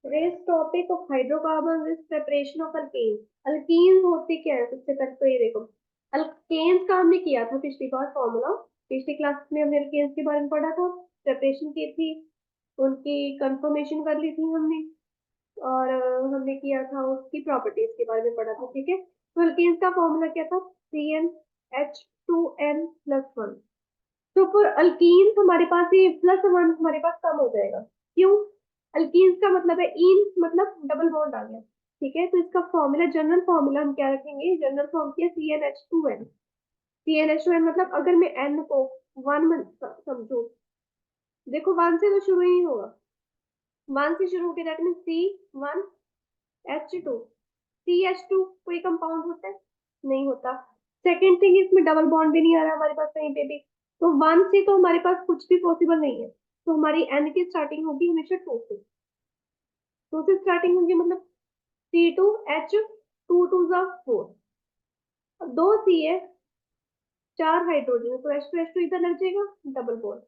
Today's topic of hydrocarbons is preparation of alkenes. Alkenes होते क्या है? सबसे पहले तो ये देखो, alkenes का हमने किया था पिछली बार फॉर्मूला। पिछली क्लास में हमने alkenes के बारे में पढ़ा था, प्रिपरेशन की थी, उनकी कंफर्मेशन कर ली थी हमने, और हमने किया था उसकी प्रॉपर्टीज के बारे में पढ़ा था। ठीक है, तो alkenes का फॉर्मूला क्या था? CnH2n+1। तो फॉर अल्कीन्स हमारे पास ये +1 हमारे पास कम हो जाएगा। क्यों? अल्कीन्स का मतलब है इन, मतलब डबल बॉन्ड आ गया। ठीक है, तो इसका फॉर्मूला, जनरल फॉर्मूला हम क्या रखेंगे? जनरल फॉर्म किया CnH2n। CnH2n मतलब अगर मैं n को 1 समझू, देखो 1 से तो शुरू ही होगा, 1 से शुरू होकर दैट मीन C1H2। CH2 कोई कंपाउंड होता है? नहीं होता। सेकेंड थिंग, इसमें डबल बॉन्ड भी नहीं आ रहा हमारे पास कहीं पे भी, तो 1 से तो हमारे पास कुछ भी पॉसिबल नहीं है। तो हमारी एन की स्टार्टिंग होगी हमेशा 2 से, 2 से स्टार्टिंग होगी, मतलब C2H2 2 2 4। अब 2 सी है, 4 हाइड्रोजन, तो H2H2 इधर लग जाएगा, डबल बॉन्ड।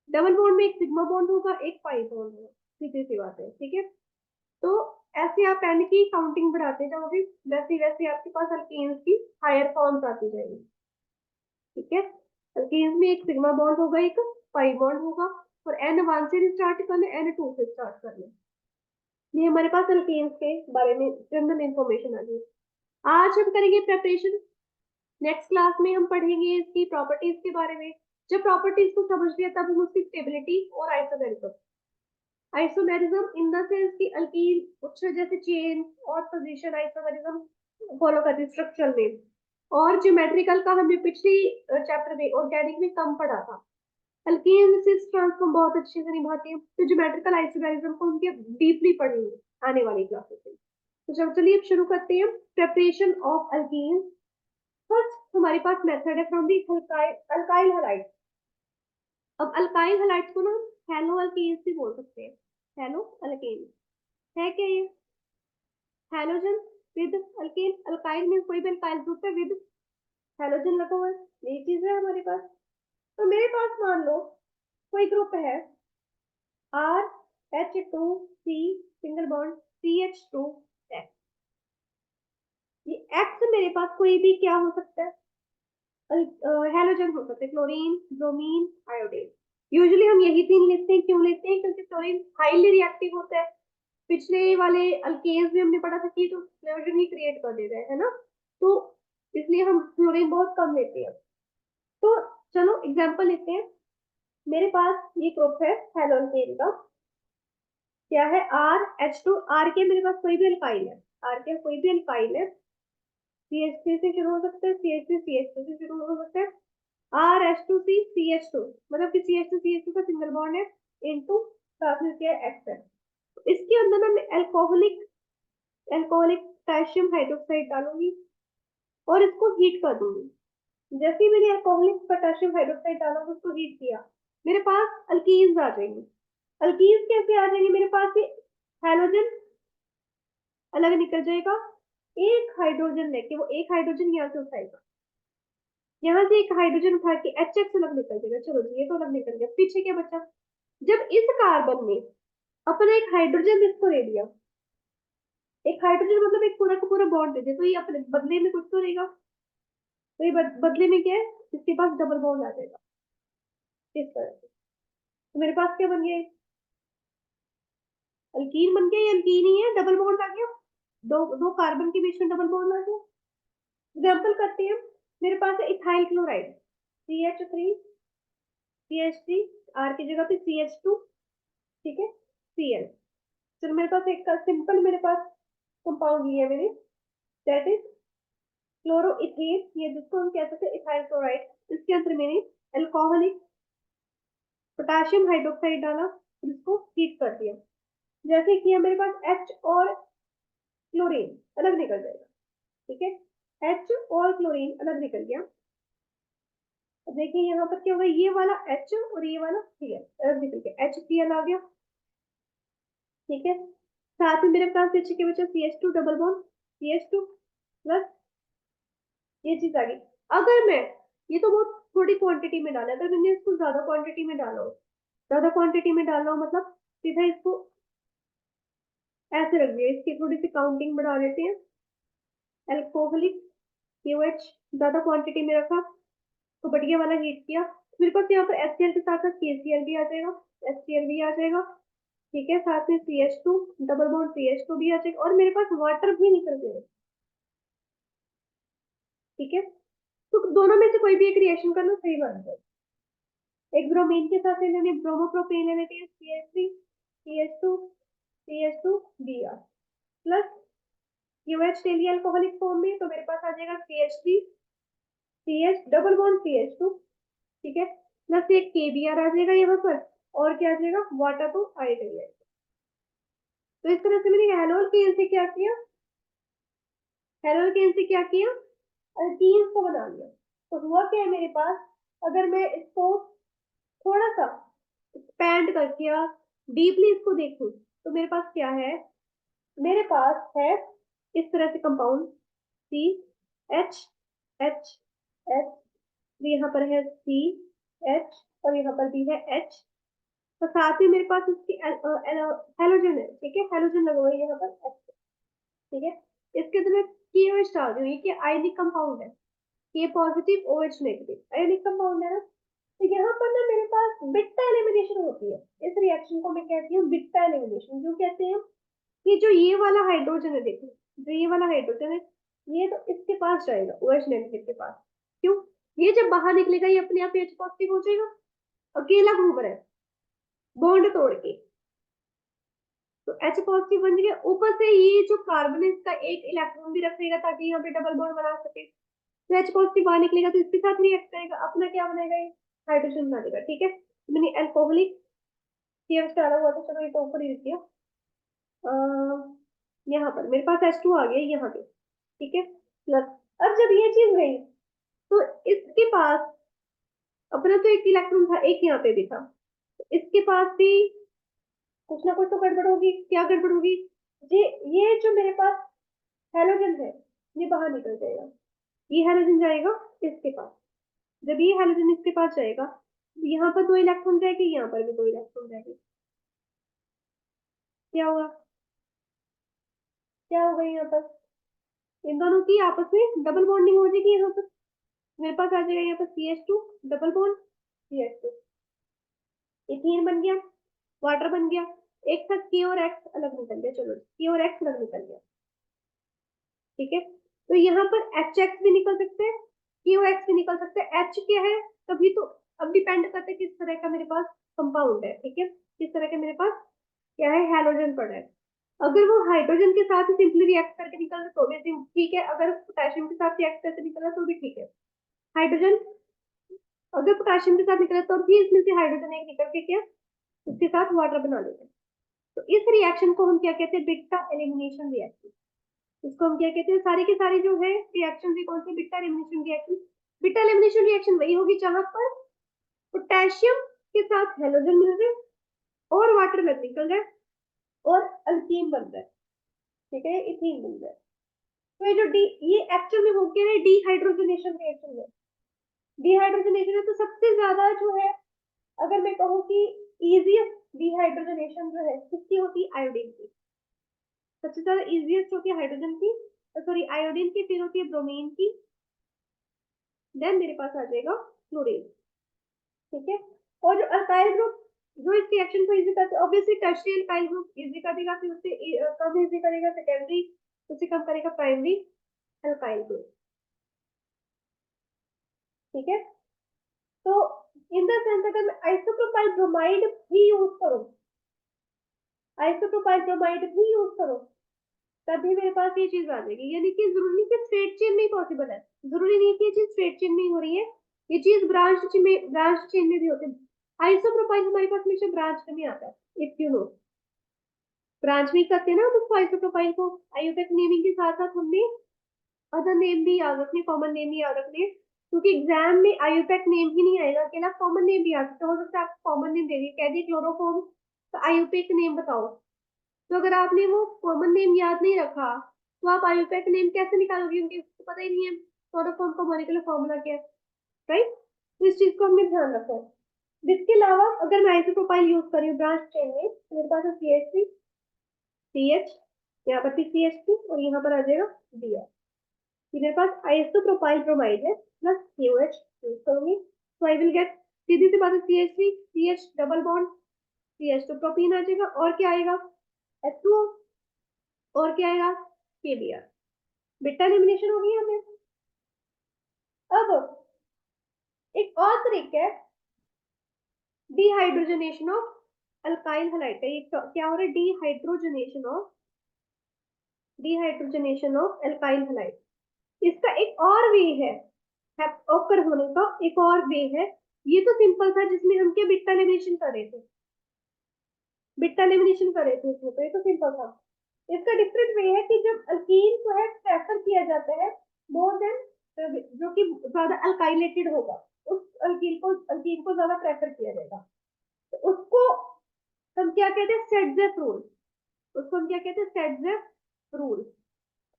डबल बॉन्ड में एक सिग्मा बॉन्ड होगा, एक पाई बॉन्ड होगा, सीधी सी बात है। ठीक है, तो ऐसे आप एन की काउंटिंग बढ़ाते जाओगे, वैसे वैसे आपके पास अल्केन्स की हायर फॉर्म्स आती जाएगी। ठीक है, अल्केन्स में एक सिग्मा बॉन्ड होगा, एक पाई बॉन्ड होगा, और N1 से स्टार्ट करना, N2 से स्टार्ट करना। ये हमारे पास अल्केन्स के बारे में जनरल इंफॉर्मेशन आ गई। आज हम करेंगे प्रेपरेशन। नेक्स्ट क्लास में हम पढ़ेंगे इसकी प्रॉपर्टीज के बारे में। जब प्रॉपर्टीज को समझ लिया तब हम उसकी स्टेबिलिटी और isomerism, isomerism in the sense की अल्कीन कुछ जैसे चेन और पोजीशन आइसोमेरिज्म फॉलो करती स्ट्रक्चरल में। और ज्योमेट्रिकल का हमने पिछली चैप्टर में ऑर्गेनिक में कम पढ़ा था। अल्कीन सिस ट्रांसफॉर्म बहुत अच्छे से निभाती है, तो ज्योमेट्रिकल आइसोमेरिज्म को हम डीपली पढ़ेंगे आने वाली क्लासेस में। तो चलिए अब शुरू करते हैं प्रिपरेशन ऑफ अल्कीन। फर्स्ट हमारे पास मेथड है फ्रॉम दी अल्काइल हैलाइड। अब अल्काइल हैलाइड्स को ना हेलो अल्केन्स भी बोल सकते हैं। हेलो अल्केन है क्या ये? हैलोजन विद अल्केन, अल्काइल में कोई भी अल्काइल ग्रुप है विद हैलोजन लगा हुआ है, यही चीज है हमारे पास। तो मेरे पास मान लो कोई ग्रुप है RH2C single bond CH2 X। ये X मेरे पास कोई भी क्या हो सकता है? हैलोजन हो सकते हैं, क्लोरीन, ब्रोमीन, आयोडीन। यूजुअली हम यही तीन लेते हैं। क्यों लेते हैं? क्योंकि क्लोरीन हाईली रिएक्टिव होता है। पिछले वाले अल्केन्स में हमने पढ़ा था कि तो फ्लोरीन ही क्रिएट कर देता है ना, तो इसलिए हम फ्लोरीन बहुत कम लेते हैं। तो चलो एग्जांपल लेते हैं। मेरे पास ये ग्रुप है हेलोकेन का, क्या है? RH2। आर के मेरे पास कोई भी अल्काइल है, आर के कोई भी अल्काइल है, CH3 से शुरू हो सकता है, CH3 CH2 से शुरू हो सकता है, RH2C CH2, मतलब कि CH2 CH2 का सिंगल बॉन्ड है, इनटू साथ में क्या है? X है। तो इसके अंदर ना मैं अल्कोहलिक अल्कोहलिक पोटेशियम हाइड्रोक्साइड डालूंगी और इसको हीट कर दूंगी। जैसे ही मैंने अल्कोहलिक पोटेशियम हाइड्रोक्साइड डाला, उसको हीट किया, मेरे पास अल्कीन्स आ जाएंगे। अल्कीन्स कैसे आ जाएंगे मेरे पास? ये हैलोजन अलग निकल जाएगा, एक हाइड्रोजन लेके वो एक हाइड्रोजन यहाँ से उठाएगा, यहाँ से एक हाइड्रोजन उठा के HX अलग निकल जाएगा। चलो जी, ये तो अलग निकल गया, पीछे क्या बचा? जब इस कार्बन में अपने एक हाइड्रोजन इसको दे दिया, एक हाइड्रोजन मतलब एक पूरा का पूरा बॉन्ड दे दिया, तो ये अपने बदले में कुछ तो रहेगा। तो ये बदले में क्या है? इसके पास डबल बॉन्ड आ जाएगा इस तरह से। तो मेरे पास क्या बन गया? अल्कीन बन गया। ये अल्कीन ही है, डबल बॉन्ड आ गया, दो दो कार्बन के बीच में डबल बॉन्ड आ गया। एग्जाम्पल करते हैं। मेरे पास है इथाइल क्लोराइड, CH3 आर की जगह पे CH2, ठीक है, Cl। चलो मेरे पास एक सिंपल मेरे पास कंपाउंड लिया मैंने, दैट इज क्लोरोइथेन, ये जिसको हम कह सकते हैं इथाइल क्लोराइड। इसके अंदर मैंने अल्कोहलिक पोटेशियम हाइड्रोक्साइड डाला और इसको हीट कर दिया। जैसे किया, मेरे पास H और क्लोरीन अलग निकल जाएगा। ठीक है, H और क्लोरीन अलग निकल गया। देखिए यहाँ पर क्या होगा, ये वाला H और ये वाला Cl अलग निकल गया, HCl आ गया। ठीक है, साथ में मेरे पास पीछे के बचा CH2 double bond, CH2 plus ये चीज आ गई। अगर मैं, ये तो बहुत थोड़ी क्वांटिटी में डाला, अगर मैंने इसको ज्यादा क्वांटिटी में डाला हो, ज्यादा क्वांटिटी में डाला हो मतलब सीधा इसको ऐसे रख दिया, इसकी थोड़ी सी काउंटिंग बढ़ा देते हैं। अल्कोहलिक KOH ज्यादा क्वांटिटी में रखा तो बढ़िया वाला हीट किया, मेरे पास यहाँ पर HCl के साथ साथ KCl भी आ जाएगा, HCl भी आ जाएगा। ठीक है, साथ में CH2 डबल बॉन्ड CH2 भी आ जाएगा और मेरे पास वाटर भी निकल गया। ठीक है, तो दोनों में से कोई भी एक रिएक्शन करना सही बात है। एक ब्रोमीन के साथ लेने ब्रोमोप्रोपेन ले लेते हैं, CH3 CH2 CH2 Br plus QH ले लिया अल्कोहलिक फॉर्म में, तो मेरे पास आ जाएगा CH3 CH double bond CH2। ठीक है, प्लस एक KBr आ जाएगा यहाँ पर, और क्या आ जाएगा, वाटर तो आ ही जाएगा। तो इस तरह से मैंने हेलोल्केन से क्या किया, हेलोल्केन से क्या किया, अल्कीन्स को बना लिया। तो हुआ क्या है मेरे पास, अगर मैं इसको थोड़ा सा एक्सपैंड करके या डीपली इसको देखूं तो मेरे पास क्या है, मेरे पास है इस तरह से कंपाउंड CH H H, यहाँ पर है CH और यहाँ पर भी है H, तो साथ में मेरे पास इसकी हेलोजन है। ठीक है, हेलोजन लगा हुआ है यहाँ पर H। ठीक है, इसके अंदर मैं KOH डाल रही हूँ, ये कि आयनिक कंपाउंड है, K positive OH negative ionic compound है ना। तो यहाँ पर ना मेरे पास बिटा एलिमिनेशन होती है, इस रिएक्शन को मैं कहती हूँ बिटा एलिमिनेशन। क्यों कहते हैं, कि जो ये वाला हाइड्रोजन है, देखो जो ये वाला हाइड्रोजन है, ये तो इसके पास जाएगा OH नेगेटिव के पास। क्यों, ये जब बाहर निकलेगा ये अपने आप H पॉजिटिव हो जाएगा, अकेला घूम रहा है बॉन्ड तोड़ के, तो H पॉजिटिव बन गया। ऊपर से ये जो कार्बन है इसका एक इलेक्ट्रॉन भी रखेगा ताकि यहाँ पे डबल बॉन्ड बना सके, तो H पॉजिटिव बाहर निकलेगा तो इसके साथ रिएक्ट करेगा, अपना क्या बनाएगा, ये हाइड्रोजन बना देगा। ठीक है, तो मैंने अल्कोहलिक CH डाला हुआ था, चलो ये तो ऊपर ही रख दिया। यहाँ पर मेरे पास H2 आ गया यहाँ पे। ठीक है, प्लस अब जब ये चीज गई तो इसके पास अपना तो एक इलेक्ट्रॉन था, एक यहाँ पे भी था, तो इसके पास भी कुछ ना कुछ तो गड़बड़ होगी। क्या गड़बड़ होगी, ये जो मेरे पास हेलोजन है ये बाहर निकल जाएगा, ये हेलोजन जाएगा इसके पास। जब ये हेलोजन इसके पास जाएगा, यहाँ पर दो इलेक्ट्रॉन जाएंगे, यहाँ पर भी दो इलेक्ट्रॉन जाएंगे। क्या होगा, क्या होगा यहाँ पर, इन दोनों की आपस में डबल बॉन्डिंग हो जाएगी। यहाँ पर मेरे पास आ जाएगा यहाँ पर CH2 double bond CH2, ethene बन गया, वाटर बन गया। एक था K और X अलग निकल गया, चलो K और X अलग निकल गया। ठीक है, तो यहाँ पर HX भी निकल सकते हैं, KOX भी निकल सकते हैं। H क्या है तभी तो, अब डिपेंड करता है किस तरह का मेरे पास कंपाउंड है। ठीक है, किस तरह का मेरे पास क्या है, हेलोजन पड़ा है। अगर वो हाइड्रोजन के साथ सिंपली रिएक्ट करके निकल तो भी ठीक है, अगर पोटेशियम के साथ रिएक्ट करके निकला तो भी ठीक है। हाइड्रोजन अगर पोटेशियम के साथ निकला तो भी इसमें से हाइड्रोजन एक निकल के क्या उसके साथ वाटर बना लेते हैं। तो इस रिएक्शन को हम क्या कहते हैं, बिटा एलिमिनेशन रिएक्शन। इसको हम क्या कहते हैं, सारी की सारी जो है रिएक्शन भी कौन सी, beta elimination reaction. Beta elimination reaction वही होगी जहां पर पोटेशियम के साथ हेलोजन मिल रहे और वाटर में निकल रहा है और अल्कीन बन रहा है। ठीक है, इथीन बन रहा है। तो ये जो डी, ये एक्चुअल में हो गया है डिहाइड्रोजनेशन रिएक्शन है। डिहाइड्रोजनेशन है तो सबसे ज्यादा जो है, अगर मैं कहूँ कि इजीएस्ट डिहाइड्रोजनेशन जो है किसकी होती है, आयोडीन की। सबसे ज्यादा इजीएस्ट होती है हाइड्रोजन की, सॉरी आयोडीन की, फिर होती है ब्रोमीन की, देन मेरे पास आ जाएगा क्लोरीन। ठीक है, और जो अल्काइल ग्रुप जो इस रिएक्शन को इजी करते हैं, obviously tertiary alkyl group easy करेगा, फिर उससे कम इजी करेगा सेकेंडरी, उससे कम करेगा प्राइमरी अल्काइल ग्रुप। ठीक है, तो इन द सेंस अगर मैं आइसोप्रोपाइल ब्रोमाइड भी यूज करूं, आइसोप्रोपाइल ब्रोमाइड भी यूज करूं, तभी मेरे पास ये चीज आ जाएगी। यानी कि जरूरी नहीं कि स्ट्रेट चेन में ही पॉसिबल है, जरूरी नहीं कि ये चीज स्ट्रेट चेन में ही हो रही है, ये चीज ब्रांच चेन में भी होती है। आइसोप्रोपाइल हमारे पास हमेशा ब्रांच में ही आता है, इफ यू नो, ब्रांच में करते हैं ना हम उसको आइसोप्रोपाइल को। आयुपेक नेमिंग के साथ साथ हमने अदर नेम भी याद रखने, कॉमन नेम भी याद रखने, क्योंकि एग्जाम में आयुपेक नेम ही नहीं आएगा, अकेला कॉमन नेम भी आ सकता है। हो सकता है आपको कॉमन नेम दे दी, कह दी क्लोरोफॉर्म, तो आयुपेक नेम बताओ। तो अगर आपने वो कॉमन नेम याद नहीं रखा तो आप आयुपेक नेम कैसे निकालोगे, क्योंकि उसको पता ही नहीं है क्लोरोफॉर्म का मॉलिक्यूलर फॉर्मूला क्या है, राइट। तो इस चीज को हमने ध्यान रखना है। इसके अलावा अगर मैं आइसोप्रोपाइल यूज कर रही हूँ ब्रांच चेन में, तो मेरे पास CH3 CH, यहाँ पर भी CH3 और यहाँ पर आ जाएगा Br। मेरे पास आइसोप्रोपाइल ब्रोमाइड है प्लस KOH यूज करूंगी, तो आई विल गेट, सीधी सी बात है, CH3 CH double bond CH2 propene आ जाएगा, और क्या आएगा H2O, और क्या आएगा KBr। बेटा एलिमिनेशन हो गई हमें। अब एक और तरीका है डिहाइड्रोजनेशन ऑफ अल्काइल हैलाइड का। ये क्या हो रहा है, डिहाइड्रोजनेशन ऑफ अल्काइल हैलाइड। इसका एक और वे है ऑकर होने का, एक और वे है। ये तो सिंपल था जिसमें हम क्या बिट्टा एलिमिनेशन कर रहे थे, इसमें, तो ये तो सिंपल था। इसका डिफरेंट वे है कि जब अल्कीन को है प्रेफर किया जाता है मोर देन जो कि ज्यादा अल्काइलेटेड होगा, उस अल्कीन को ज्यादा प्रेफर किया जाएगा, तो उसको हम क्या कहते हैं, सेडजेफ रूल। उसको हम क्या कहते हैं, सेडजेफ रूल।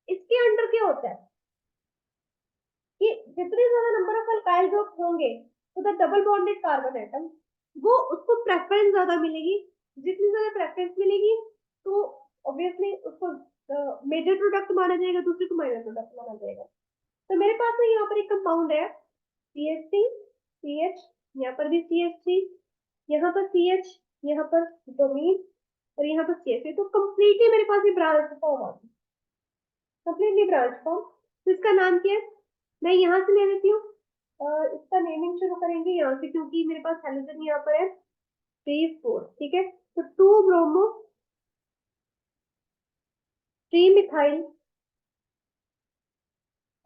इसके अंडर क्या होता है कि जितने ज्यादा नंबर ऑफ अल्काइल ग्रुप होंगे तो the double bonded carbon atom, वो उसको प्रेफरेंस ज्यादा मिलेगी। जितनी ज्यादा प्रेफरेंस मिलेगी तो ऑब्वियसली उसको मेजर प्रोडक्ट माना जाएगा, दूसरे को माइनर प्रोडक्ट माना जाएगा। तो मेरे पास में यहाँ पर एक कंपाउंड है CH3 CH, यहाँ पर भी CH3, यहाँ पर CH, यहाँ पर ब्रोमीन, और यहाँ पर CH3। तो कंप्लीटली मेरे पास ये ब्रांच फॉर्म आ गई, कंप्लीटली ब्रांच फॉर्म। तो इसका नाम क्या है, मैं यहाँ से ले लेती हूँ, इसका नेमिंग शुरू करेंगे यहाँ से, क्योंकि मेरे पास हेलोजन यहाँ पर है 3 4, ठीक है। तो 2 ब्रोमो 3 मिथाइल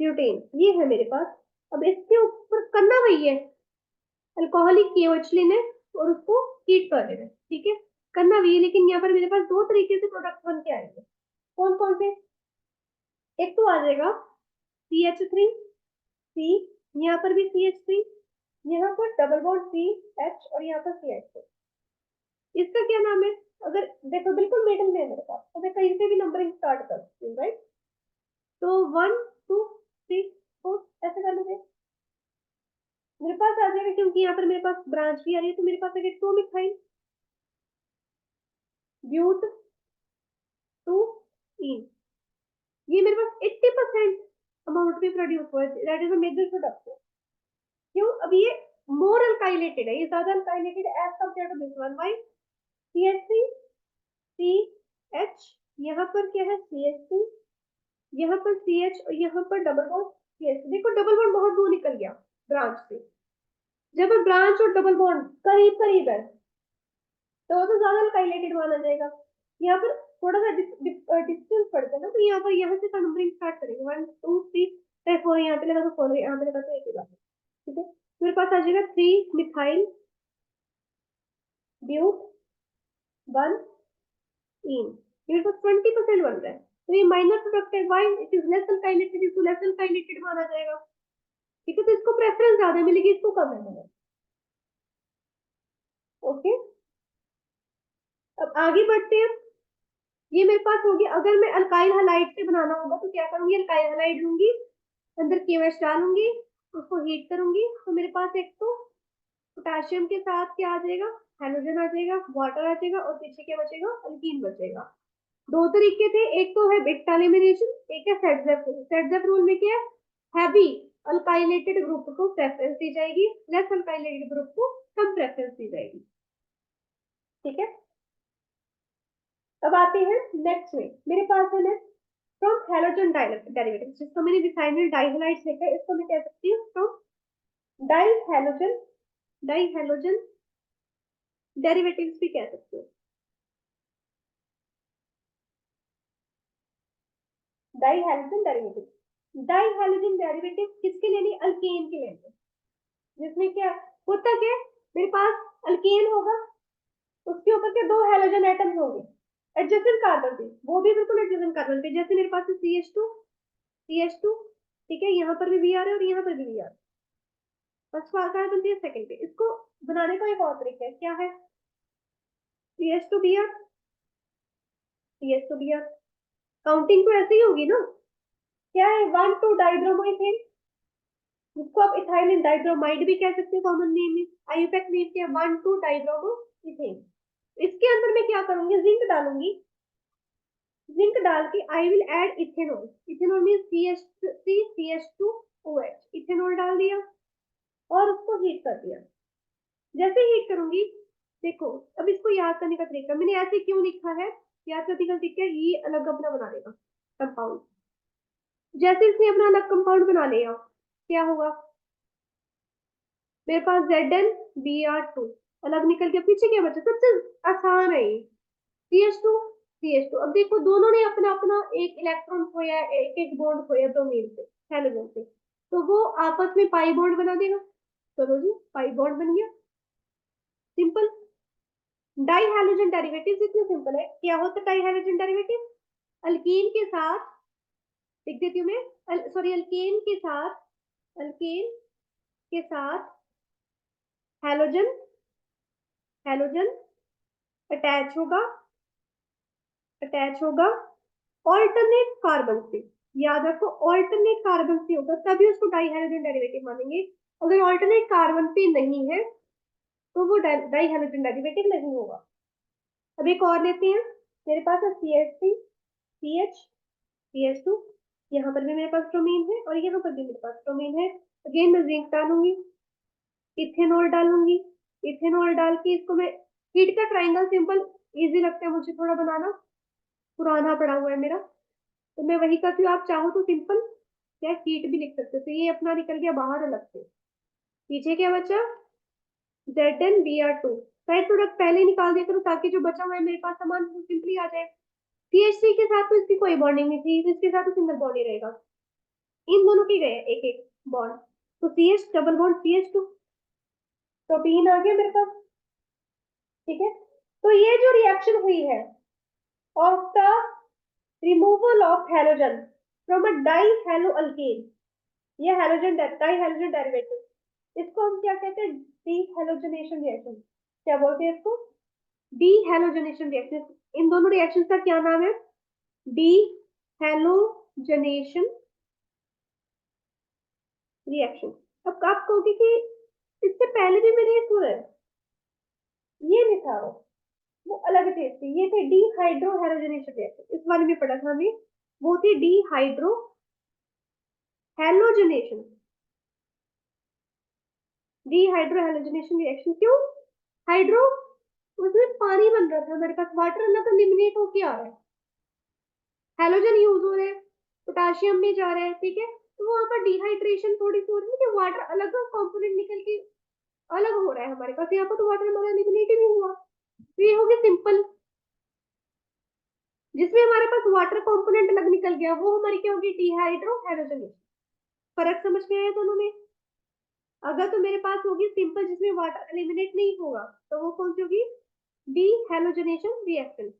ब्यूटेन, ये है मेरे पास। अब इसके ऊपर करना वही है, अल्कोहलिक KOH लेना है और उसको हीट कर लेना है, ठीक है, करना वही है। लेकिन यहाँ पर मेरे पास दो तरीके से प्रोडक्ट बन के आएंगे। कौन कौन से, एक तो आ जाएगा CH3 C, यहाँ पर भी CH3, यहाँ पर डबल बॉन्ड CH और यहाँ पर CH। इसका क्या नाम है, अगर देखो बिल्कुल मिडिल में है मेरे पास, तो मैं कहीं से भी नंबरिंग स्टार्ट कर सकती हूँ, राइट। तो 1 2 3 4 ऐसे कर लीजिए, मेरे पास आ जाएगा, क्योंकि यहाँ पर मेरे पास ब्रांच भी आ रही है, तो मेरे पास आएगा 2 मिथाइल ब्यूट 2 इन। ये मेरे पास 80% अमाउंट में प्रोड्यूस हुआ है, that is a major product. क्यों, अब ये मोर अल्काइलेटेड है, ये ज्यादा alkylated as compare to this one. Why, CH3 CH, यहाँ पर क्या है CH2, यहाँ पर CH और यहाँ पर डबल बॉन्ड CH। देखो डबल बॉन्ड बहुत दूर निकल गया ब्रांच से। जब ब्रांच और डबल बॉन्ड करीब करीब है तो वो तो ज्यादा अल्काइलेटेड माना जाएगा। यहाँ पर थोड़ा सा डिस्टेंस पड़ता है ना, तो यहाँ पर यहाँ से नंबरिंग स्टार्ट करेंगे 1 2 3 4, यहाँ पे लगा तो 4, यहाँ पे लगा तो एक ही बात है, ठीक है। मेरे पास आ जाएगा 3 मिथाइल ब्यूट 1 इन, मेरे पास 20% बन रहा है। तो ये माइनर प्रोडक्ट है, व्हाई इट इज लेस अल्काइलेटेड, इसको लेस अल्काइलेटेड माना जाएगा, ठीक है। तो इसको प्रेफरेंस ज्यादा मिलेगी, इसको कम है। ओके, अब आगे बढ़ते हैं। ये मेरे पास होगी, अगर मैं अल्काइल हैलाइड से बनाना होगा तो क्या करूंगी, अल्काइल हैलाइड लूंगी, अंदर KOH डालूंगी, उसको हीट करूंगी, तो मेरे पास एक तो पोटेशियम के साथ क्या आ जाएगा, हाइड्रोजन आ जाएगा, वाटर आ जाएगा, और पीछे क्या बचेगा, अल्कीन बचेगा। दो तरीके थे, एक तो है बिट एलिमिनेशन, एक है सेडजेफ रूल। सेडजेफ रूल में क्या है, हैवी अल्काइलेटेड ग्रुप को प्रेफरेंस दी जाएगी, लेस अल्काइलेटेड ग्रुप को कम प्रेफरेंस दी जाएगी, ठीक है। अब आते हैं नेक्स्ट में, मेरे पास है नेक्स्ट फ्रॉम हैलोजन डेरिवेटिव, जिसको मैंने रिफाइनल डाइहैलाइड्स लिखा है, इसको मैं कह सकती हूँ फ्रॉम डाइहैलोजन डेरिवेटिव्स भी कह सकते हो। डाइहैलोजन डेरिवेटिव किसके लेनी, अल्केन के लेनी, जिसमें क्या होता, क्या मेरे पास अल्केन होगा, उसके ऊपर के दो हैलोजन एटम्स होंगे एडजेसेंट कार्बन पे, वो भी बिल्कुल एडजेसेंट कार्बन पे, जैसे मेरे पास है CH2, ठीक है, यहाँ पर भी Br है और यहाँ पर भी Br। फर्स्ट कार्बन पे, सेकंड पे। इसको बनाने का एक और तरीका है, क्या है, CH2Br, CH2Br, काउंटिंग तो ऐसे ही होगी ना, क्या है 1 2 डाइब्रोमो इथेन, जिसको आप इथाइलिन डाइब्रोमाइड भी कह सकते हो कॉमन नेम में। आईयूपैक नेम क्या है, 1 2 डाइब्रोमो इथेन। इसके अंदर मैं क्या करूंगी, जिंक डालूंगी, जिंक डाल के I will add ethanol, ethanol mean CH3CH2OH, ethanol डाल दिया और उसको हीट कर दिया। जैसे हीट करूंगी, देखो अब इसको याद करने का तरीका मैंने ऐसे क्यों लिखा है, याद करने का तरीका, ये अलग अपना बना देगा कंपाउंड। जैसे इसने अपना अलग कंपाउंड बना लिया, क्या होगा, मेरे पास ZnBr2 अलग निकल के पीछे क्या बचा, सबसे आसान है ये, CH2 अब देखो दोनों ने अपना अपना एक इलेक्ट्रॉन खोया, एक एक बॉन्ड खोया ब्रोमीन से, हेलोजन से, तो वो आपस में पाई बॉन्ड बना देगा। चलो जी, पाई बॉन्ड बन गया, सिंपल। डाई हेलोजन डेरिवेटिव इतने सिंपल है, क्या होता है डाई हेलोजन डेरिवेटिव, अल्कीन के साथ, लिख देती हूँ मैं, सॉरी अल्केन के साथ हेलोजन, हेलोजन अटैच होगा, अटैच होगा ऑल्टरनेट कार्बन से, याद रखो ऑल्टरनेट कार्बन से होगा तभी उसको डाई हेलोजन डेरिवेटिव मानेंगे, अगर ऑल्टरनेट कार्बन पे नहीं है तो वो डाई हेलोजन डेरिवेटिव नहीं होगा। अब एक और लेते हैं, मेरे पास है CH3 CH CH2, यहाँ पर भी मेरे पास ब्रोमीन है और यहाँ पर भी मेरे पास ब्रोमीन है, अगेन मैं जिंक डालूंगी, इथेनॉल डालूंगी, इथेनॉल डाल के इसको मैं, हीट का ट्राइंगल सिंपल इजी लगता है मुझे थोड़ा बनाना, पुराना पड़ा हुआ है मेरा, तो मैं वही करती हूँ, आप चाहो तो सिंपल क्या हीट भी लिख सकते हो, तो ये अपना निकल गया बाहर अलग से, पीछे क्या बचा, ZnBr2, साइड प्रोडक्ट पहले ही निकाल दिया करो ताकि जो बचा हुआ है मेरे पास सामान वो सिंपली आ जाए। CH3 के साथ तो इसकी कोई बॉन्डिंग नहीं थी, तो इसके साथ तो सिंगल बॉन्ड ही रहेगा, इन दोनों के गए एक एक बॉन्ड, तो CH double bond CH2, protein आ गया मेरे पास, ठीक है। तो ये जो रिएक्शन हुई है of the removal of halogen from a die hello alkane, ये हेलोजन डाई हेलोजन डेरिवेटिव, इसको हम क्या कहते हैं, डी हेलोजनेशन रिएक्शन, क्या बोलते हैं इसको, डी हेलोजनेशन रिएक्शन, इन दोनों रिएक्शन का क्या नाम है, डी हेलोजनेशन रिएक्शन। अब आप कहोगे कि इससे पहले भी मैंने ये सुना है, ये नहीं था वो अलग थे इसके, ये थे डीहाइड्रो हेलोजनेशन रिएक्शन, इस बारे में पढ़ा था हमें, वो थी dehydro halogenation, dehydro halogenation reaction, क्यों, हाइड्रो, उसमें पानी बन रहा था हमारे पास, वाटर अलग एलिमिनेट होके आ रहा है, हेलोजन यूज हो रहे हैं, पोटाशियम भी जा रहा है, ठीक है, तो वहां पर डिहाइड्रेशन थोड़ी सी हो रही है कि वाटर अलग कंपोनेंट निकल के अलग हो रहा है हमारे पास, यहाँ पर तो वाटर हमारा एलिमिनेट ही नहीं हुआ, तो ये हो गया सिंपल, जिसमें हमारे पास वाटर कंपोनेंट अलग निकल गया वो हमारी क्या होगी, डिहाइड्रो हेलोजनेशन। फर्क समझ में आया दोनों में, अगर तो मेरे पास होगी सिंपल जिसमें वाटर एलिमिनेट नहीं होगा तो वो कौन सी होगी, डी हेलोजनेशन रिएक्शन,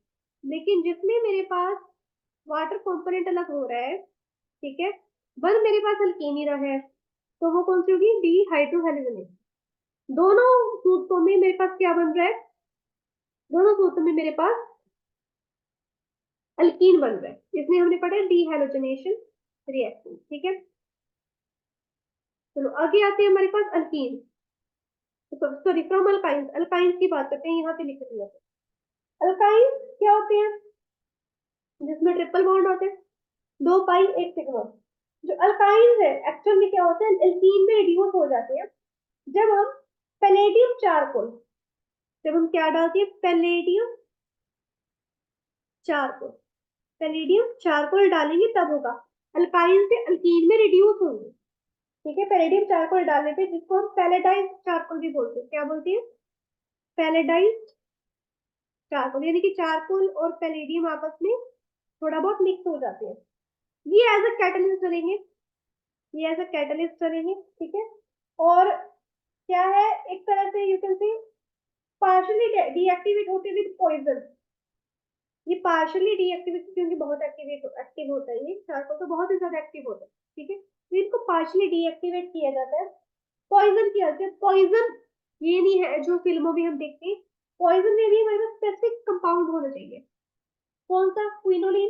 लेकिन जिसमें मेरे पास वाटर कंपोनेंट अलग हो रहा है, ठीक है, बस मेरे पास अल्कीन ही रहा है, तो वो कौन सी होगी, डी हाइड्रो हेलोजनेशन। दोनों सूत्रों में मेरे पास क्या बन रहा है, दोनों सूत्रों में मेरे पास अल्कीन बन रहा है, इसमें हमने पढ़ा डी हेलोजनेशन रिएक्शन, ठीक है। चलो आगे आते हैं हमारे पास alkene, sorry from alkynes, alkynes की बात करते हैं, यहाँ पे लिख रही है, अल्काइंस क्या होते हैं, जिसमें ट्रिपल बॉन्ड होते हैं, दो पाई एक सिग्मा, जो अल्काइंस है एक्चुअल में क्या होते हैं, एल्कीन में रिड्यूस हो जाते हैं जब हम पैलेडियम चारकोल, जब हम क्या डालते हैं, पैलेडियम चारकोल, पैलेडियम चारकोल डालेंगे तब होगा, अल्काइन से अल्कीन में रिड्यूस होंगे, ठीक है, पैलेडियम चारकोल डालने पे, जिसको हम पैलेडाइज चारकोल भी बोलते हैं, क्या बोलते हैं, पैलेडाइज चारकोल, यानी कि चारकोल और पैलेडियम आपस में थोड़ा बहुत मिक्स हो जाते हैं, ये एज अ कैटलिस्ट चलेंगे, ये एज अ कैटलिस्ट चलेंगे, ठीक है। और क्या है, एक तरह से you can say partially deactivate होते विद पॉइजन, ये पार्शियली डीएक्टिवेट क्योंकि बहुत एक्टिव होता है, ये चारकोल तो बहुत ही ज्यादा एक्टिव होता है, ठीक है, तो इनको पार्शियली डीएक्टिवेट किया जाता है, पॉइजन किया जाता है, पॉइजन ये नहीं है जो फिल्मों में हम देखते हैं, पॉइजन में भी हमारे पास स्पेसिफिक कंपाउंड होना चाहिए, कौन सा, क्विनोलिन,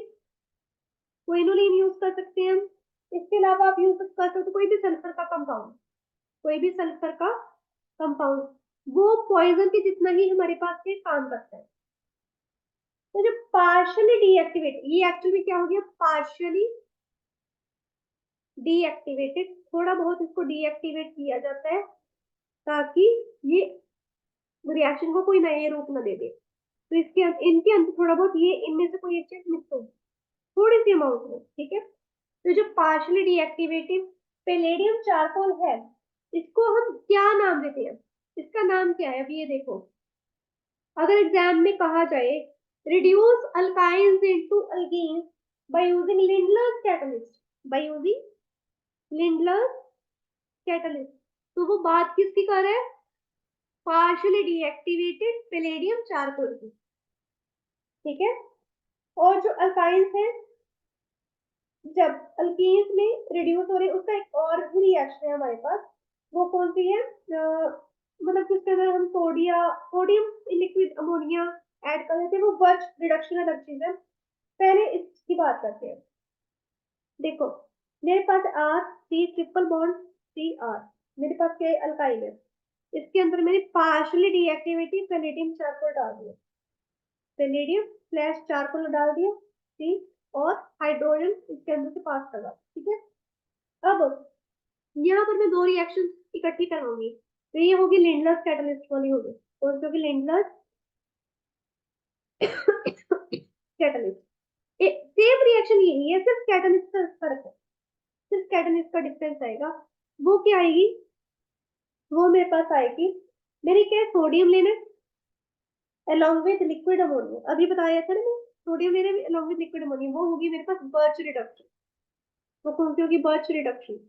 क्विनोलिन यूज कर सकते हैं हम, इसके अलावा आप यूज कर सकते हो कोई भी सल्फर का कंपाउंड, कोई भी सल्फर का कंपाउंड, वो पॉइजन के जितना ही हमारे पास ये काम करता है, तो जो पार्शियली डीएक्टिवेट, ये एक्चुअली क्या हो गया, पार्शियली डीएक्टिवेटेड, थोड़ा बहुत इसको डीएक्टिवेट किया जाता है ताकि ये रिएक्शन को कोई नया रूप न दे दे। तो इसके इनके अंदर थोड़ा बहुत ये इनमें से कोई एक चीज मिक्स होगी थोड़ी सी अमाउंट में, ठीक है। तो जो पार्शियली डीएक्टिवेटेड पैलेडियम चारकोल है, इसको हम क्या नाम देते हैं, इसका नाम क्या है, अब ये देखो, अगर एग्जाम में कहा जाए reduce alkynes into alkenes by using Lindlar's catalyst, by using Lindlar's catalyst, तो वो बात किसकी कर रहा है, पार्शियली डीएक्टिवेटेड पैलेडियम चारकोल की, ठीक है। और जो अल्काइंस है, जब अल्कीन्स में रिड्यूस हो रहे हैं, उसका एक और भी रिएक्शन है हमारे पास, वो कौन सी है, मतलब जिसके अंदर हम सोडियम लिक्विड अमोनिया ऐड कर देते हैं, वो बर्च रिडक्शन अलग चीज है। पहले इसकी बात करते हैं। देखो मेरे पास R C triple bond C R, मेरे पास क्या अल्काइल है, इसके अंदर मैंने पार्शियली डीएक्टिवेटिव पैलेडियम चारकोल डाल दिया, पैलेडियम स्लैश चारकोल डाल दिया, सी, और हाइड्रोजन इसके अंदर से पास करवा, ठीक है। अब यहाँ पर मैं दो रिएक्शन इकट्ठी करवाऊंगी, तो ये होगी लिंडलर्स कैटलिस्ट वाली होगी, और जो कि लिंडलर्स कैटलिस्ट, सेम रिएक्शन यही है, सिर्फ कैटलिस्ट का फर्क है, सिर्फ कैटलिस्ट का डिफरेंस आएगा। वो क्या आएगी, वो मेरे पास आएगी, मेरी क्या है, सोडियम लेना along with लिक्विड अमोनिया, अभी बताया था ना मैं, सोडियम लेना along with लिक्विड अमोनिया, वो होगी मेरे पास बर्च रिडक्शन। वो कौन सी होगी, बर्च रिडक्शन।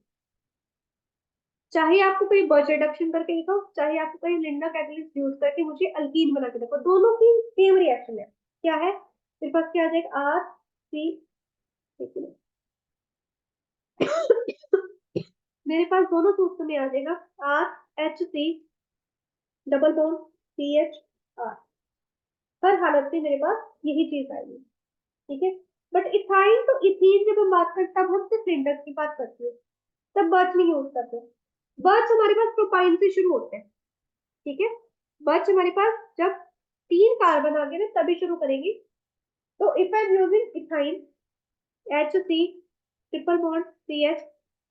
चाहे आपको कोई बर्च रिडक्शन करके दिखाओ, चाहे आपको कोई लिंडा कैटलिस्ट यूज करके मुझे अल्कीन बना के देखो, दोनों की सेम रिएक्शन है। क्या है, मेरे पास क्या आ जाएगा, आर सी, मेरे पास दोनों सूत्र में आ जाएगा R H C double bond C H R, हर हालत में मेरे पास यही चीज आएगी, ठीक है। बट इथाइन तो इथीन जब हम बात करते, तब हम सिर्फ सिलेंडर की बात करते हैं, तब बर्च नहीं यूज करते। बर्च हमारे पास प्रोपाइन से शुरू होते हैं, ठीक है। बर्च हमारे पास जब 3 कार्बन आ गए ना तभी शुरू करेंगे। तो if I am using ethyne H C triple bond C H,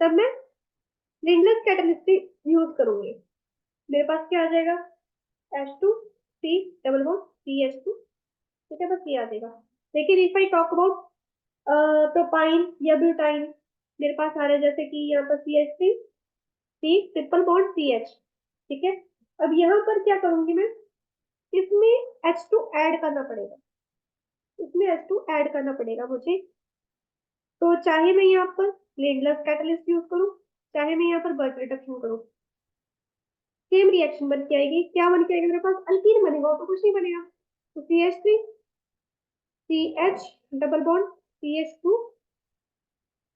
तब मैं लिंडलर्स कैटलिस्ट यूज करूंगी, मेरे पास क्या आ जाएगा, H2 C double bond CH2, ठीक है, बस ये आ जाएगा। लेकिन if I talk about propyne या ब्यूटाइन, मेरे पास आ रहा है जैसे कि यहाँ पर CH3 C triple bond CH, ठीक है। अब यहाँ पर क्या करूंगी मैं, इसमें H2 ऐड करना पड़ेगा, इसमें H2 ऐड करना पड़ेगा मुझे। तो चाहे मैं यहाँ पर लिंडलर्स कैटलिस्ट यूज करूँ, चाहे मैं यहाँ पर बर्च रिडक्शन करूँ, सेम रिएक्शन बन के आएगी। क्या बन के आएगा, मेरे पास अल्कीन बनेगा, तो कुछ नहीं बनेगा। तो CH3 CH double bond CH2,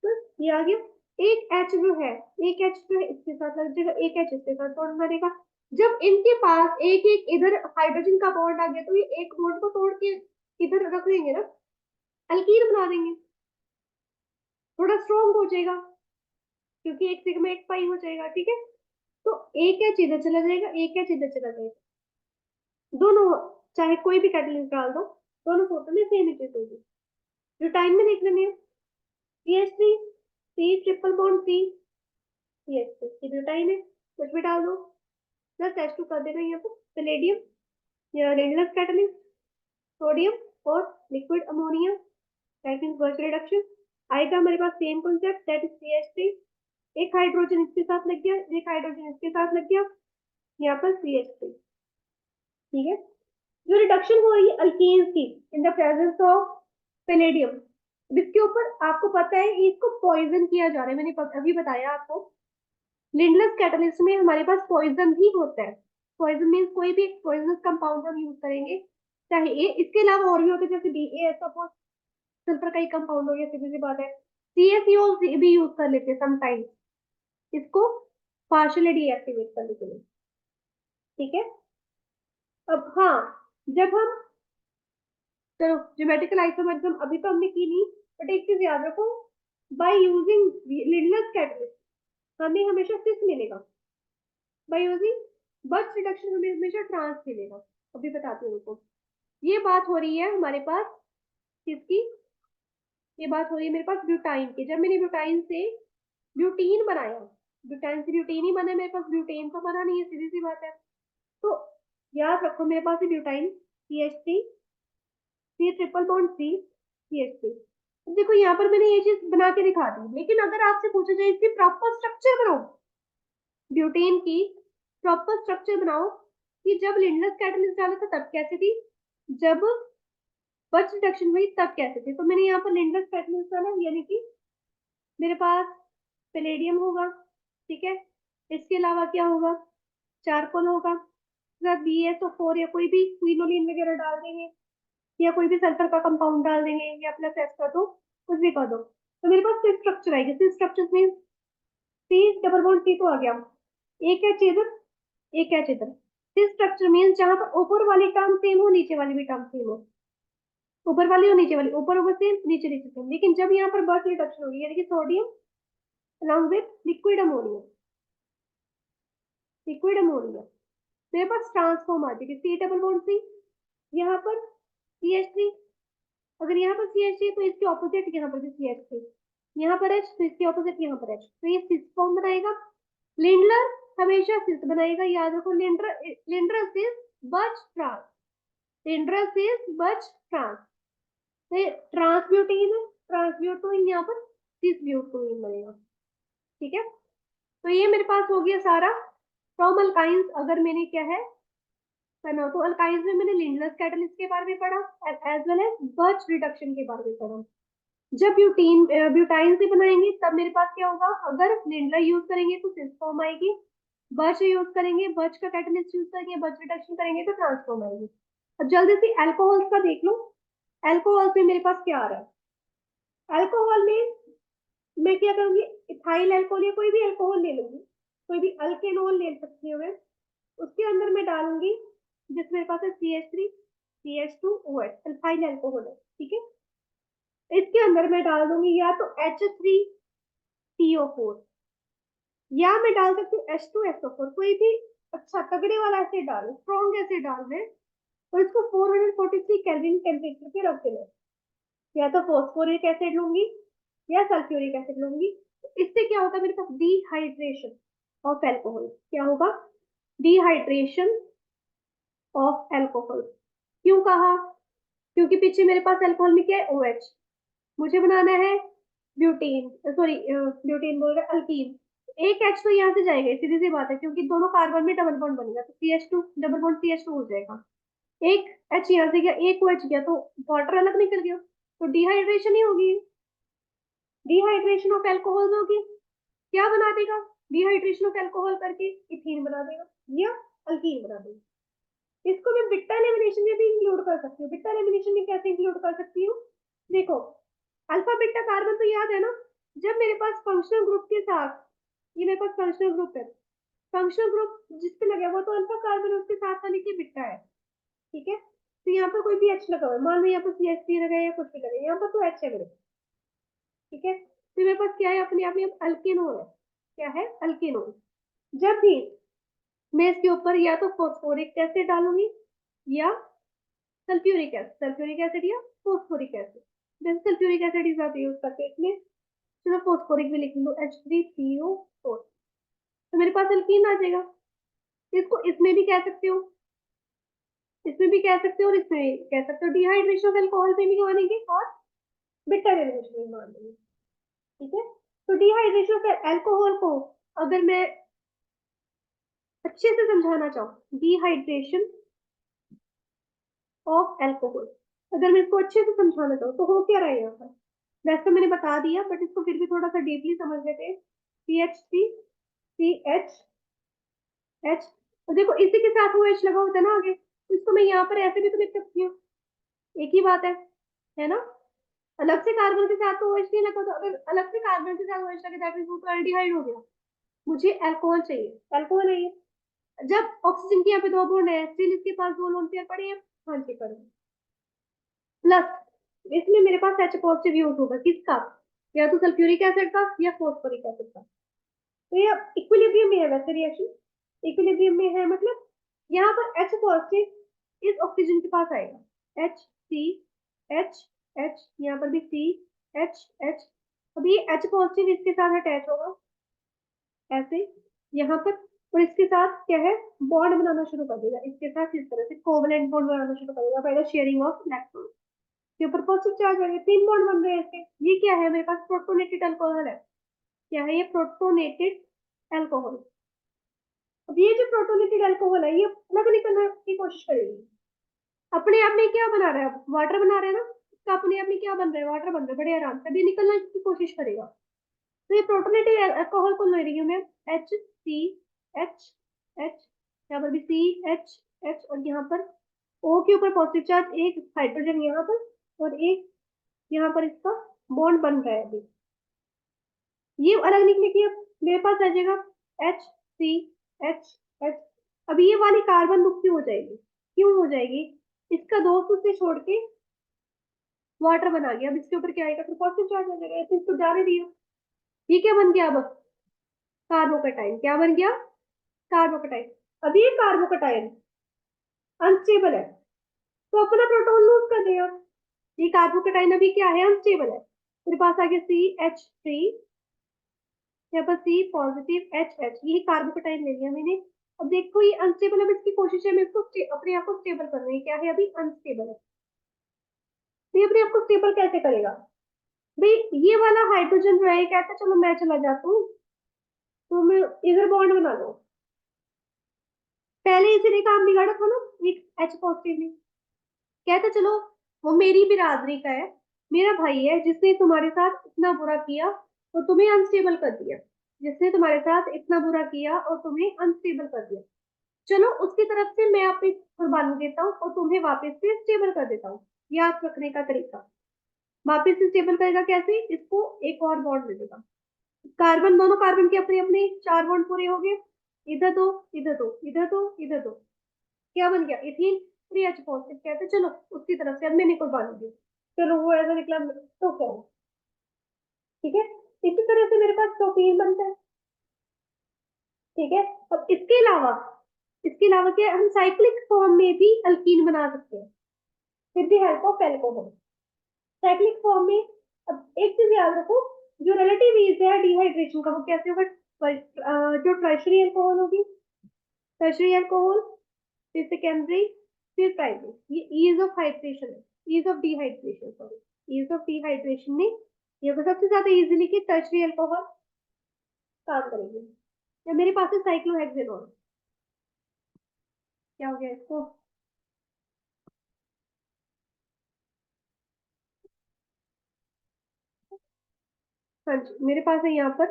बस ये आ गया। एक H जो है, एक H जो है इसके साथ लग जाएगा, एक H इसके साथ बॉन्ड बनेगा। जब इनके पास एक एक इधर हाइड्रोजन का बॉन्ड आ गया, तो ये एक बॉन्ड को तोड़ के इधर रख देंगे ना, अल्कीन बना देंगे, थोड़ा स्ट्रॉन्ग हो जाएगा, क्योंकि एक सिग्मा एक पाई हो जाएगा, ठीक है। तो एक H इधर चला जाएगा, एक H इधर चला जाएगा, दोनों चाहे कोई भी कैटलिस्ट डाल दो, दोनों फोटो में सेम ही चीज होगी। जो टाइम में देख लेंगे, CH3 C triple bond C, CH3 butyne है, कुछ भी डाल दो, प्लस H2 कर देना यहाँ पर पैलेडियम या रेडियस कैटलिस्ट, सोडियम और liquid ammonia, that means Birch reduction. आएगा हमारे पास same concept, that is CH3, एक हाइड्रोजन इसके साथ लग गया, एक हाइड्रोजन इसके साथ लग गया, यहाँ पर CH3, ठीक है। जो रिडक्शन हो रही है अल्केन्स की in the presence of palladium, इसके ऊपर आपको पता है इसको पॉइजन किया जा रहा है, मैंने अभी बताया आपको। लिंडलर्स कैटलिस्ट में हमारे पास पॉइजन भी होता है, पॉइजन मीन्स कोई भी पॉइजनस कंपाउंड हम यूज करेंगे, चाहे ये इसके अलावा और भी होते हैं, जैसे BA सपोज सल्फर का ही कंपाउंड हो गया, सीधी सी बात है। CaCO भी यूज कर लेते हैं समटाइम्स, इसको पार्शियली डीएक्टिवेट करने के लिए, ठीक है। अब हाँ, जब हम, चलो ज्योमेट्रिकल आइसोमरिज्म अभी तो हमने की नहीं, बट एक चीज याद रखो, बाय यूजिंग लिंडलर्स कैटलिस्ट हमें हमेशा सिस मिलेगा, बाय यूजिंग बर्च रिडक्शन हमें हमेशा ट्रांस मिलेगा। अभी बताती हूँ उनको। ये बात हो रही है हमारे पास किसकी, ये बात हो रही है मेरे पास ब्यूटाइन की। जब मैंने ब्यूटाइन से ब्यूटीन बनाया, ब्यूटाइन से ब्यूटीन ही बना, मेरे पास ब्यूटेन तो बना नहीं है, सीधी सी बात है। तो याद रखो मेरे पास है ब्यूटाइन, CH3, सी ट्रिपल बॉन्ड CH3। अब देखो यहाँ पर मैंने ये चीज बना के दिखा दी, लेकिन अगर आपसे पूछा जाए इसकी प्रॉपर स्ट्रक्चर बनाओ, ब्यूटेन की प्रॉपर स्ट्रक्चर बनाओ कि जब लिंडलेस कैटलिस्ट डाला था तब कैसे थी, जब बर्च रिडक्शन हुई तब कैसे थी। तो मैंने यहाँ पर लिंडलेस कैटलिस्ट डाला, यानी कि मेरे पास पैलेडियम होगा, ठीक है। इसके अलावा क्या होगा, चारकोल होगा, BSO4 या कोई भी क्विनोलिन वगैरह डाल देंगे, या कोई भी सल्फर का कंपाउंड डाल देंगे, या प्लस एक्स कर दो, कुछ भी कर दो। तो मेरे पास सिक्स स्ट्रक्चर आएगी। सिक्स स्ट्रक्चर में सी डबल बॉन्ड सी तो आ गया, एक है इधर, एक है इधर। सिक्स स्ट्रक्चर मीन्स जहां पर ऊपर वाली टर्म सेम हो, नीचे वाली भी टर्म सेम हो, ऊपर वाली और नीचे वाली, ऊपर ऊपर सेम, नीचे नीचे सेम। लेकिन जब यहाँ पर बर्थ रिडक्शन होगी, यानी कि sodium along with liquid ammonia, liquid ammonia, मेरे पास ट्रांसफॉर्म आ जाएगी सी डबल बॉन्ड सी, यहाँ पर CH3। अगर यहाँ पर CH3 तो इसके ऑपोजिट यहाँ पर भी CH3, यहाँ पर H तो इसके ऑपोजिट यहाँ पर H, तो ये सिस फॉर्म बनाएगा। लिंडलर हमेशा सिस बनाएगा, याद रखो। लिंडर सिस बच ट्रांस, लिंडर सिस बच ट्रांस, तो ट्रांसब्यूटीन है, ट्रांसब्यूटोइन यहाँ पर सिस ब्यूटोइन बनेगा, ठीक है। तो ये मेरे पास हो गया सारा फ्रॉम अल्काइंस। अगर मैंने क्या है करना हो तो अल्काइंस में मैंने लिंडलेस कैटलिस्ट के बारे में पढ़ा, as well as Birch reduction के बारे में पढ़ा। जब ब्यूटाइन से बनाएंगे तब मेरे पास क्या होगा, अगर लिंडलर यूज करेंगे तो सिस फॉर्म आएगी, बर्च यूज करेंगे, बर्च का कैटलिस्ट यूज करेंगे, बर्च रिडक्शन करेंगे तो ट्रांसफॉर्म आएगी। अब जल्दी से अल्कोहल्स का देख लो। अल्कोहल में मेरे पास क्या आ रहा है, अल्कोहल में मैं क्या करूंगी, इथाइल अल्कोहल या कोई भी अल्कोहल ले लूंगी, कोई भी अल्केनॉल ले सकती हूँ मैं, उसके अंदर मैं डालूंगी, जिसमें मेरे पास है CH3 CH2OH, अल्फाइल अल्कोहल है, ठीक है। इसके अंदर मैं डाल दूंगी या तो H3PO4, या मैं डाल सकती हूँ H2SO4, कोई भी अच्छा तगड़े वाला एसिड डालो, स्ट्रॉन्ग एसिड डाल दें, और इसको 443 केल्विन टेम्परेचर पे रख देना। या तो फॉस्फोरिक एसिड लूंगी या सल्फ्यूरिक एसिड लूंगी। इससे क्या होगा, मेरे पास डिहाइड्रेशन ऑफ एल्कोहल, क्या होगा, डिहाइड्रेशन ऑफ एल्कोहल। क्यों कहा, क्योंकि पीछे मेरे पास अल्कोहल में क्या है, OH, मुझे बनाना है ब्यूटेन, सॉरी ब्यूटेन बोल रहे अल्कीन। एक H तो यहाँ से जाएगा, सीधी सी बात है, क्योंकि दोनों कार्बन में डबल बॉन्ड बनेगा तो CH2 डबल बॉन्ड CH2 हो जाएगा। एक H यहाँ से गया, एक OH गया, तो वाटर अलग निकल गया, तो डिहाइड्रेशन ही होगी, डिहाइड्रेशन ऑफ एल्कोहल होगी। क्या बना देगा, डिहाइड्रेशन ऑफ एल्कोहल करके इथीन बना देगा या अल्कीन बना देगा। इसको मैं बिट्टा लेमिनेशन में भी इंक्लूड कर सकती हूँ। बिट्टा लेमिनेशन में कैसे इंक्लूड कर सकती हूँ, देखो अल्फा बीटा कार्बन तो याद है ना, जब मेरे पास फंक्शनल ग्रुप के साथ, ये मेरे पास फंक्शनल ग्रुप है, फंक्शनल ग्रुप जिस पे लगा हुआ तो अल्फा कार्बन उसके साथ वाले की बिट्टा है, ठीक है। तो यहाँ पर कोई भी H लगा हुआ है, मान लो यहाँ पर CH3 लगा है या कुछ भी लगा है, यहाँ पर तो H है मेरे पास, ठीक है। तो मेरे पास क्या है, अपने आप में अल्केनोल है, क्या है, अल्केनोल। जब भी मैं इसके ऊपर या तो फॉस्फोरिक एसिड डालूंगी या सल्फ्यूरिक एसिड, सल्फ्यूरिक एसिड या फोस्फोरिक एसिड, जैसे सल्फ्यूरिक एसिड ही ज्यादा यूज करते हैं इसमें, चलो फोस्फोरिक भी लिख लो, H3PO4, तो मेरे पास अल्कीन आ जाएगा। इसको इसमें भी कह सकते हो, इसमें भी कह सकते हो, और इसमें भी कह सकते हो, डिहाइड्रेशन ऑफ अल्कोहल पे भी मानेंगे और बिटर एलिमिनेशन में मान लेंगे, ठीक है। तो डिहाइड्रेशन ऑफ अल्कोहल को अगर मैं अच्छे से समझाना चाहूँ, डिहाइड्रेशन ऑफ एल्कोहल, अगर मैं इसको अच्छे से समझाना चाहूँ तो हो क्या रहा है यहाँ पर, वैसे तो मैंने बता दिया, बट इसको फिर भी थोड़ा सा डीपली समझ लेते हैं। CH3CH, तो देखो इसी के साथ वो H लगा होता है ना आगे, तो इसको मैं यहाँ पर ऐसे भी तो लिख सकती हूँ, एक ही बात है ना। अलग से कार्बन के साथ तो OH नहीं लगा, तो अगर अलग से कार्बन के साथ OH लगे दैट मींस वो तो एल्डिहाइड हो गया। मुझे अल्कोहल चाहिए, अल्कोहल है ये। जब ऑक्सीजन के यहाँ पे दो बॉन्ड है, स्टिल इसके पास दो लोन पेयर पड़े हैं, हाँ जी करो, प्लस इसमें मेरे पास H पॉजिटिव यूज होगा, किसका, या तो सल्फ्यूरिक एसिड का या फोस्फोरिक एसिड का। तो ये इक्विलिब्रियम में है, वैसे रिएक्शन इक्विलिब्रियम में है, मतलब यहाँ पर H पॉजिटिव इस ऑक्सीजन के पास आएगा, एच सी एच एच, यहाँ पर भी सी एच एच। अब ये एच पॉजिटिव इसके साथ अटैच होगा ऐसे यहाँ पर, और इसके साथ क्या है, बॉन्ड बनाना शुरू कर देगा इसके साथ, इस तरह से कोवलेंट बॉन्ड बनाना शुरू कर देगा, पहले शेयरिंग ऑफ इलेक्ट्रॉन के ऊपर पॉजिटिव चार्ज आ गया, 3 बॉन्ड बन रहे हैं इसके। ये क्या है, मेरे पास प्रोटोनेटेड अल्कोहल है। क्या है ये, प्रोटोनेटेड अल्कोहल। अब ये जो प्रोटोनेटेड अल्कोहल है ये अलग निकलने की कोशिश करेगी। अपने आप में क्या बना रहा है, वाटर बना रहा है ना, इसका अपने आप में क्या बन रहा है, वाटर बन रहा है बड़े आराम से, अभी निकलने की कोशिश करेगा। तो ये प्रोटोनेटेड अल्कोहल को ले रही हूँ मैं, एच सी एच एच, यहाँ पर भी सी एच एच, और यहाँ पर ओ के ऊपर पॉजिटिव चार्ज, एक हाइड्रोजन यहाँ पर और एक यहाँ पर, इसका बॉन्ड बन रहा है अभी। ये अलग निकले की अब मेरे पास आ जाएगा एच सी एच एच। अब ये वाली कार्बन मुक्ति हो जाएगी, क्यों हो जाएगी, इसका दोस्त उसे छोड़ के वाटर बना गया, अब इसके ऊपर क्या आएगा, फिर पॉजिटिव चार्ज आ जाएगा, ऐसे इसको जाने दिया। ये क्या बन गया, अब कार्बोकटाइन, क्या बन गया, कार्बोकटाइन। अब ये कार्बोकटाइन अनस्टेबल है, तो अपना प्रोटॉन लूज कर देगा। ये कार्बोकटाइन अभी क्या है, अनस्टेबल है। मेरे पास आ गया सी एच थ्री, यहाँ पर सी पॉजिटिव एच एच, ये कार्बोकटाइन ले लिया मैंने। अब देखो ये अनस्टेबल है, अब इसकी कोशिश है मैं इसको अपने आप को स्टेबल करने की, क्या है अभी अनस्टेबल है। तो ये अपने आप को स्टेबल कैसे करेगा भाई, ये वाला हाइड्रोजन जो है कहता है चलो मैं चला जाता हूँ, तो मैं इधर बॉन्ड बना लो। पहले इसी ने काम बिगाड़ा था ना, एक एच पॉजिटिव ने, कहता चलो वो मेरी बिरादरी का है, मेरा भाई है, जिसने तुम्हारे साथ इतना बुरा किया और तुम्हें अनस्टेबल कर दिया, जिसने तुम्हारे साथ इतना बुरा किया और तुम्हें अनस्टेबल कर दिया, चलो उसकी तरफ से मैं अपनी कुर्बानी देता हूँ और तुम्हें वापस से स्टेबल कर देता हूँ। याद रखने का तरीका, वापस से स्टेबल करेगा कैसे, इसको एक और बॉन्ड दे देगा, कार्बन, दोनों कार्बन के अपने अपने 4 बॉन्ड पूरे हो गए, इधर दो इधर दो इधर दो इधर दो, क्या बन गया, इथीन 3H पॉजिटिव। कहते चलो उसकी तरफ से अब मैंने कुर्बानी दी, चलो वो ऐसा निकला तो क्या हुआ, ठीक है। इसी तरह से मेरे पास प्रोटीन बनता है, ठीक है। अब इसके अलावा क्या हम साइक्लिक फॉर्म में भी अल्कीन बना सकते हैं, फिर भी help of alcohol, cyclic form में। अब एक चीज याद रखो, जो रिलेटिव ईज है डिहाइड्रेशन का वो कैसे होगा, जो टर्शरी अल्कोहल होगी, टर्शरी अल्कोहल, फिर सेकेंडरी, फिर प्राइमरी, ये ईज ऑफ हाइड्रेशन है, ease of dehydration, sorry ease of dehydration में ये तो सबसे ज्यादा इजीली कि टर्शरी अल्कोहल काम करेंगे। या मेरे पास है साइक्लोहेक्सेनॉन, क्या हो गया इसको, हाँ जी मेरे पास है यहाँ पर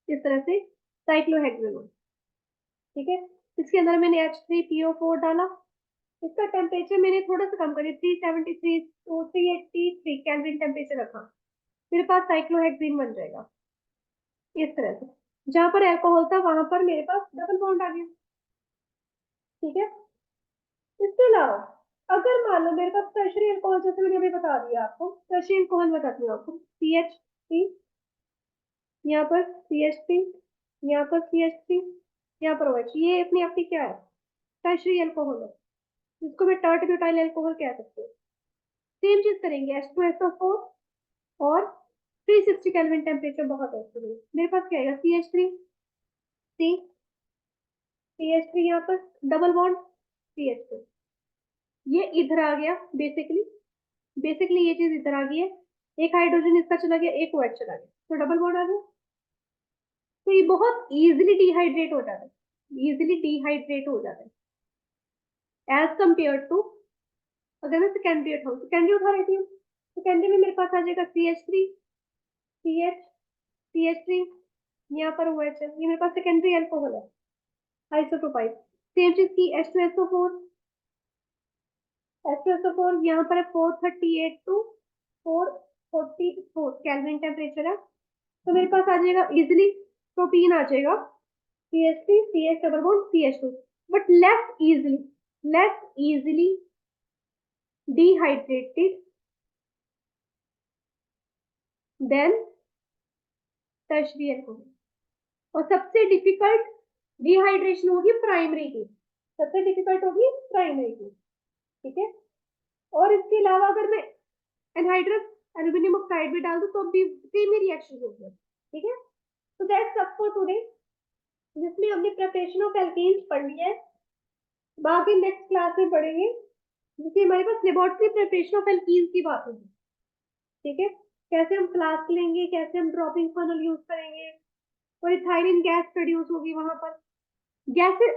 इस तरह से साइक्लोहेक्सेनॉन, ठीक है। इसके अंदर मैंने H3PO4 डाला, इसका टेम्परेचर मैंने थोड़ा सा कम करी, 373 तो 383 केल्विन टेम्परेचर रखा, मेरे पास साइक्लोहेक्सीन बन जाएगा इस तरह से। जहां पर अल्कोहल था वहां पर मेरे पास डबल बॉन्ड आ गया, ठीक है। इसके अलावा अगर मान लो मेरे पास टर्शरी अल्कोहल, जैसे मैंने अभी बता दिया आपको, टर्शरी अल्कोहल बताती हूँ आपको, CH3, यहाँ पर CH3, यहाँ पर CH3, यहाँ पर OH, ये अपनी आपकी क्या है, टर्शरी अल्कोहल है, जिसको मैं टर्ट ब्यूटाइल अल्कोहल कह सकते हैं। सेम चीज करेंगे H2SO4, और 360 केल्विन टेम्परेचर बहुत है इसके लिए। मेरे पास क्या आएगा, CH3 यहाँ पर डबल बॉन्ड CH2, ये इधर आ गया, बेसिकली ये चीज इधर आ गई है, एक हाइड्रोजन इसका चला गया, एक OH चला गया, तो डबल बॉन्ड आ गया। तो ये बहुत इजीली डिहाइड्रेट हो जाता है, इजीली डिहाइड्रेट हो जाता है एज कम्पेयर टू, अगर मैं सेकेंडरी उठा लेती हूँ, सेकेंडरी में मेरे पास आ जाएगा CH3, CH3, यहाँ पर OH है, ये मेरे पास सेकेंडरी अल्कोहल है, आइसोटोपाइप। सेम चीज की H2SO4 यहाँ पर है 438 टू 444 केल्विन टेम्परेचर है, तो मेरे पास आ जाएगा इजिली, प्रोटीन आ जाएगा CH3 CH double bond CH2, but less easily dehydrated than tertiary alcohol. और सबसे डिफिकल्ट डिहाइड्रेशन होगी प्राइमरी की, सबसे डिफिकल्ट होगी प्राइमरी की, ठीक है। और इसके अलावा अगर मैं एनहाइड्रस एल्यूमिनियम ऑक्साइड भी डाल दूं तो भी सेम ही रिएक्शन होगी, ठीक है। तो दैट्स सब फॉर टुडे, जिसमें हमने प्रिपरेशन ऑफ एल्केन्स पढ़ लिया है। बाकी नेक्स्ट क्लास में पढ़ेंगे जिसमें हमारे पास लेबोरेटरी प्रिपरेशन ऑफ एल्कीन्स की बात होगी, ठीक है। कैसे हम फ्लास्क लेंगे, कैसे हम ड्रॉपिंग फनल यूज करेंगे, और इथाइलिन गैस प्रोड्यूस होगी वहां पर। गैसेस